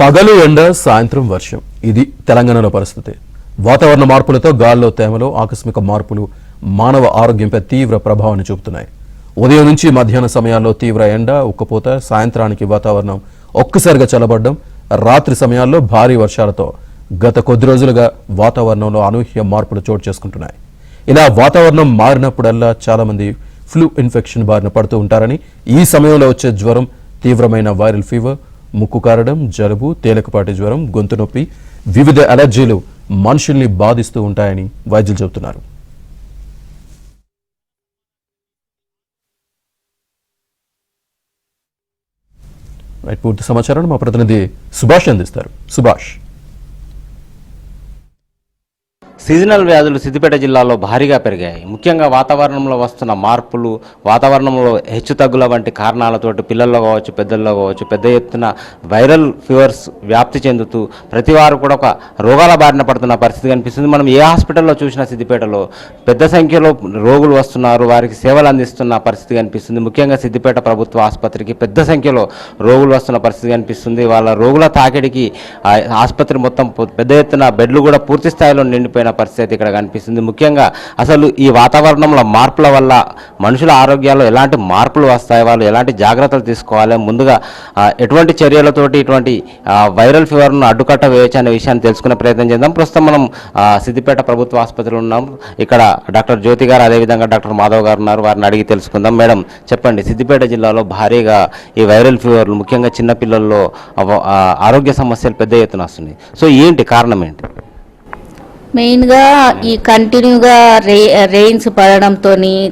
పగలు ఎండ సాయంత్రం వర్షం ఇది తెలంగాణలో పరిస్థితి. వాతావరణ మార్పులతో గాల్లో తేమలో ఆకస్మిక మార్పులు మానవ ఆరోగ్యంపై తీవ్ర ప్రభావాన్ని చూపుతున్నాయి. ఉదయం నుంచి మధ్యాహ్న సమయాల్లో తీవ్ర ఎండ, ఉక్కపోత, సాయంత్రానికి వాతావరణం ఒక్కసారిగా చల్లబడడం, రాత్రి సమయాల్లో భారీ వర్షాలతో గత కొద్ది రోజులుగా వాతావరణంలో అనూహ్య మార్పులు చోటు చేసుకుంటున్నాయి. ఇలా వాతావరణం మారినప్పుడల్లా చాలా మంది ఫ్లూ ఇన్ఫెక్షన్ బారిన పడుతూ ఉంటారని, ఈ సమయంలో వచ్చే జ్వరం తీవ్రమైన వైరల్ ఫీవర్, ముక్కు కారడం, జలుబు, తేలికపాటి జ్వరం, గొంతు నొప్పి, వివిధ అలర్జీలు మనుషుల్ని బాధిస్తూ ఉంటాయని వైద్యులు చెబుతున్నారు. పూర్తి సమాచారాన్ని మా ప్రతినిధి సుభాష్ అందిస్తారు. సుభాష్. సీజనల్ వ్యాధులు సిద్దిపేట జిల్లాలో భారీగా పెరిగాయి. ముఖ్యంగా వాతావరణంలో వస్తున్న మార్పులు, వాతావరణంలో హెచ్చుతగ్గుల వంటి కారణాలతోటి పిల్లల్లో కావచ్చు, పెద్దల్లో కావచ్చు పెద్ద ఎత్తున వైరల్ ఫీవర్స్ వ్యాప్తి చెందుతూ ప్రతి వారు కూడా ఒక రోగాల బారిన పడుతున్న పరిస్థితి కనిపిస్తుంది. మనం ఏ హాస్పిటల్లో చూసినా సిద్దిపేటలో పెద్ద సంఖ్యలో రోగులు వస్తున్నారు, వారికి సేవలు అందిస్తున్న పరిస్థితి కనిపిస్తుంది. ముఖ్యంగా సిద్దిపేట ప్రభుత్వ ఆసుపత్రికి పెద్ద సంఖ్యలో రోగులు వస్తున్న పరిస్థితి కనిపిస్తుంది. వాళ్ళ రోగుల తాకిడికి ఆసుపత్రి మొత్తం పెద్ద ఎత్తున బెడ్లు కూడా పూర్తి స్థాయిలో నిండిపోయిన పరిస్థితి ఇక్కడ కనిపిస్తుంది. ముఖ్యంగా అసలు ఈ వాతావరణంలో మార్పుల వల్ల మనుషుల ఆరోగ్యాల్లో ఎలాంటి మార్పులు వస్తాయి, వాళ్ళు ఎలాంటి జాగ్రత్తలు తీసుకోవాలి, ముందుగా ఎటువంటి చర్యలతోటి ఇటువంటి వైరల్ ఫీవర్ను అడ్డుకట్ట వేయచ్చు అనే విషయాన్ని తెలుసుకునే ప్రయత్నం చేద్దాం. ప్రస్తుతం మనం సిద్దిపేట ప్రభుత్వ ఆసుపత్రిలో ఉన్నాం. ఇక్కడ డాక్టర్ జ్యోతి గారు, అదేవిధంగా డాక్టర్ మాధవ్ గారు ఉన్నారు. వారిని అడిగి తెలుసుకుందాం. మేడం చెప్పండి, సిద్దిపేట జిల్లాలో భారీగా ఈ వైరల్ ఫీవర్లు ముఖ్యంగా చిన్నపిల్లల్లో ఆరోగ్య సమస్యలు పెద్ద ఎత్తున వస్తున్నాయి. సో ఏంటి కారణం ఏంటి? మెయిన్గా ఈ కంటిన్యూగా రెయిన్స్ పడడంతో,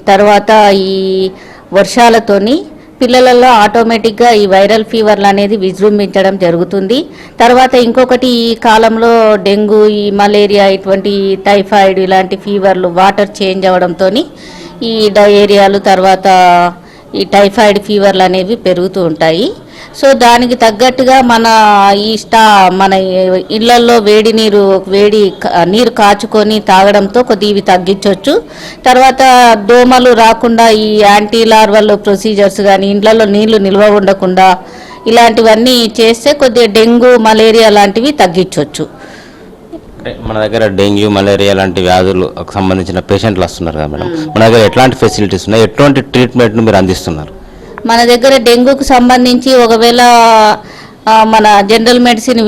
తర్వాత ఈ వర్షాలతోని పిల్లలలో ఆటోమేటిక్గా ఈ వైరల్ ఫీవర్లు అనేది విజృంభించడం జరుగుతుంది. తర్వాత ఇంకొకటి ఈ కాలంలో డెంగ్యూ, ఈ మలేరియా, ఇటువంటి టైఫాయిడ్ ఇలాంటి ఫీవర్లు వాటర్ చేంజ్ అవ్వడంతో ఈ డయేరియాలు, తర్వాత ఈ టైఫాయిడ్ ఫీవర్లు అనేవి పెరుగుతూ ఉంటాయి. సో దానికి తగ్గట్టుగా మన మన ఇళ్లలో వేడి నీరు కాచుకొని తాగడంతో కొద్దిగా ఇవి తగ్గించవచ్చు. తర్వాత దోమలు రాకుండా ఈ యాంటీ లార్వల్ ప్రొసీజర్స్ కానీ, ఇళ్లలో నీళ్లు నిల్వ ఉండకుండా ఇలాంటివన్నీ చేస్తే కొద్దిగా డెంగ్యూ, మలేరియా లాంటివి తగ్గించవచ్చు. మన దగ్గర డెంగ్యూ, మలేరియా లాంటి వ్యాధులకు సంబంధించిన పేషెంట్లు వస్తున్నారు కదా మేడం, మన దగ్గర ఎట్లాంటి ఫెసిలిటీస్ ఉన్నాయి, ఎటువంటి ట్రీట్మెంట్ను మీరు అందిస్తున్నారు? మన దగ్గర డెంగ్యూకు సంబంధించి ఒకవేళ మన జనరల్ మెడిసిన్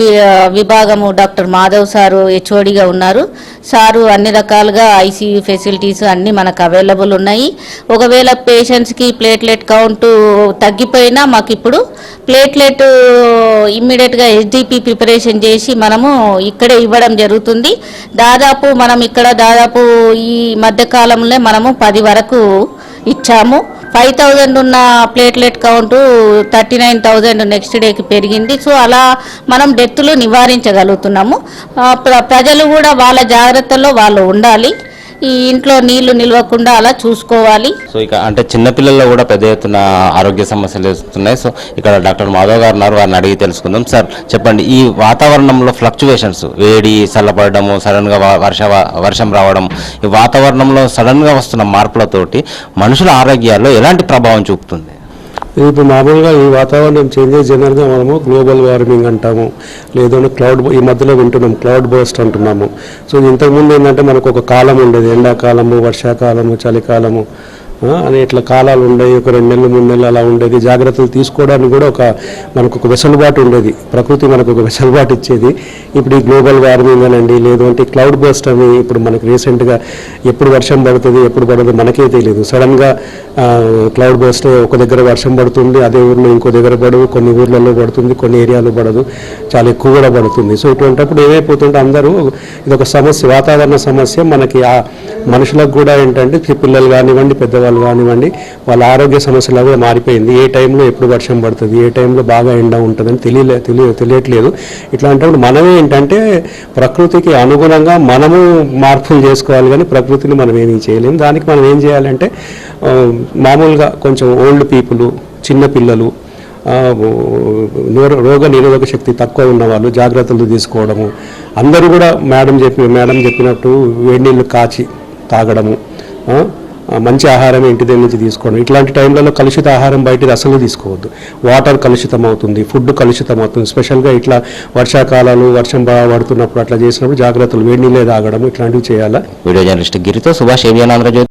విభాగము డాక్టర్ మాధవ్ సారు హెచ్ఓడిగా ఉన్నారు. సారు అన్ని రకాలుగా ఐసీయూ ఫెసిలిటీస్ అన్నీ మనకు అవైలబుల్ ఉన్నాయి. ఒకవేళ పేషెంట్స్కి ప్లేట్లెట్ కౌంట్ తగ్గిపోయినా మాకు ఇప్పుడు ప్లేట్లెట్ ఇమ్మీడియట్గా ఎస్డిపి ప్రిపరేషన్ చేసి మనము ఇక్కడే ఇవ్వడం జరుగుతుంది. మనం ఇక్కడ దాదాపు ఈ మధ్యకాలంలో మనము 10 వరకు ఇచ్చాము. 5,000 ఉన్న ప్లేట్లెట్ కౌంటు 39,000 నెక్స్ట్ డేకి పెరిగింది. సో అలా మనం డెత్తులు నివారించగలుగుతున్నాము. ప్రజలు కూడా వాళ్ళ జాగ్రత్తల్లో వాళ్ళు ఉండాలి. ఈ ఇంట్లో నీళ్లు నిల్వకుండా అలా చూసుకోవాలి. సో ఇక అంటే చిన్నపిల్లల్లో కూడా పెద్ద ఎత్తున ఆరోగ్య సమస్యలు వస్తున్నాయి. సో ఇక్కడ డాక్టర్ మాధవ్ గారు ఉన్నారు, వారిని అడిగి తెలుసుకుందాం. సార్ చెప్పండి, ఈ వాతావరణంలో ఫ్లక్చువేషన్స్, వేడి చల్లబడము, సడన్గా వర్షం రావడం, ఈ వాతావరణంలో సడన్గా వస్తున్న మార్పులతోటి మనుషుల ఆరోగ్యాల్లో ఎలాంటి ప్రభావం చూపుతుంది? ఇప్పుడు మామూలుగా ఈ వాతావరణం చేంజెస్ జనరల్గా మనము గ్లోబల్ వార్మింగ్ అంటాము, లేదంటే ఈ మధ్యలో వింటున్నాం క్లౌడ్ బర్స్ట్ అంటున్నాము. సో ఇంతకుముందు ఏంటంటే మనకు ఒక కాలం ఉండేది, ఎండాకాలము, వర్షాకాలము, చలికాలము అని ఇట్లా కాలాలు ఉండేవి. ఒక 2 నెలలు 3 నెలలు అలా ఉండేది. జాగ్రత్తలు తీసుకోవడానికి కూడా మనకు ఒక వెసులుబాటు ఉండేది, ప్రకృతి మనకు ఒక వెసులుబాటు ఇచ్చేది. ఇప్పుడు ఈ గ్లోబల్ వార్మింగ్ అనండి, లేదంటే క్లౌడ్ బర్స్ట్ అని ఇప్పుడు మనకు రీసెంట్గా ఎప్పుడు వర్షం పడుతుంది ఎప్పుడు పడదు మనకే తెలియదు. సడన్గా క్లౌడ్ బర్స్ట్ ఒక దగ్గర వర్షం పడుతుంది, అదే ఊర్లో ఇంకో దగ్గర పడదు, కొన్ని ఊర్లలో పడుతుంది, కొన్ని ఏరియాలో పడదు, చాలా ఎక్కువ కూడా పడుతుంది. సో ఇటువంటిప్పుడు ఏమైపోతుంటే అందరూ ఇదొక సమస్య, వాతావరణ సమస్య మనకి మనుషులకు కూడా ఏంటంటే పిల్లలు కానివ్వండి, పెద్దవాళ్ళు కానివ్వండి, వాళ్ళ ఆరోగ్య సమస్యలు కూడా మారిపోయింది. ఏ టైంలో ఎప్పుడు వర్షం పడుతుంది, ఏ టైంలో బాగా ఎండ ఉంటుందని తెలియట్లేదు. ఇట్లాంటప్పుడు మనమే ఏంటంటే ప్రకృతికి అనుగుణంగా మనము మార్పులు చేసుకోవాలి, కానీ ప్రకృతిని మనం ఏమీ చేయలేము. దానికి మనం ఏం చేయాలంటే మామూలుగా కొంచెం ఓల్డ్ పీపుల్, చిన్నపిల్లలు, రోగ నిరోధక శక్తి తక్కువ ఉన్న వాళ్ళు జాగ్రత్తలు తీసుకోవడము. అందరూ కూడా మేడం చెప్పినట్టు వేడి నీళ్ళు కాచి తాగడము, మంచి ఆహారం ఇంటి దగ్గర నుంచి తీసుకోవడం. ఇట్లాంటి టైంలలో కలుషిత ఆహారం బయటది అసలు తీసుకోవద్దు. వాటర్ కలుషితం అవుతుంది, ఫుడ్ కలుషితం అవుతుంది. స్పెషల్గా ఇట్లా వర్షాకాలాలు వర్షం బాగా పడుతున్నప్పుడు అట్లా చేసినప్పుడు జాగ్రత్తలు, వేడి నీళ్ళే తాగడం ఇట్లాంటివి చేయాలా. వీడియో జర్నలిస్ట్ గిరితో సుభాష్, ఏబిఎన్ ఆంధ్రజ్యోతి.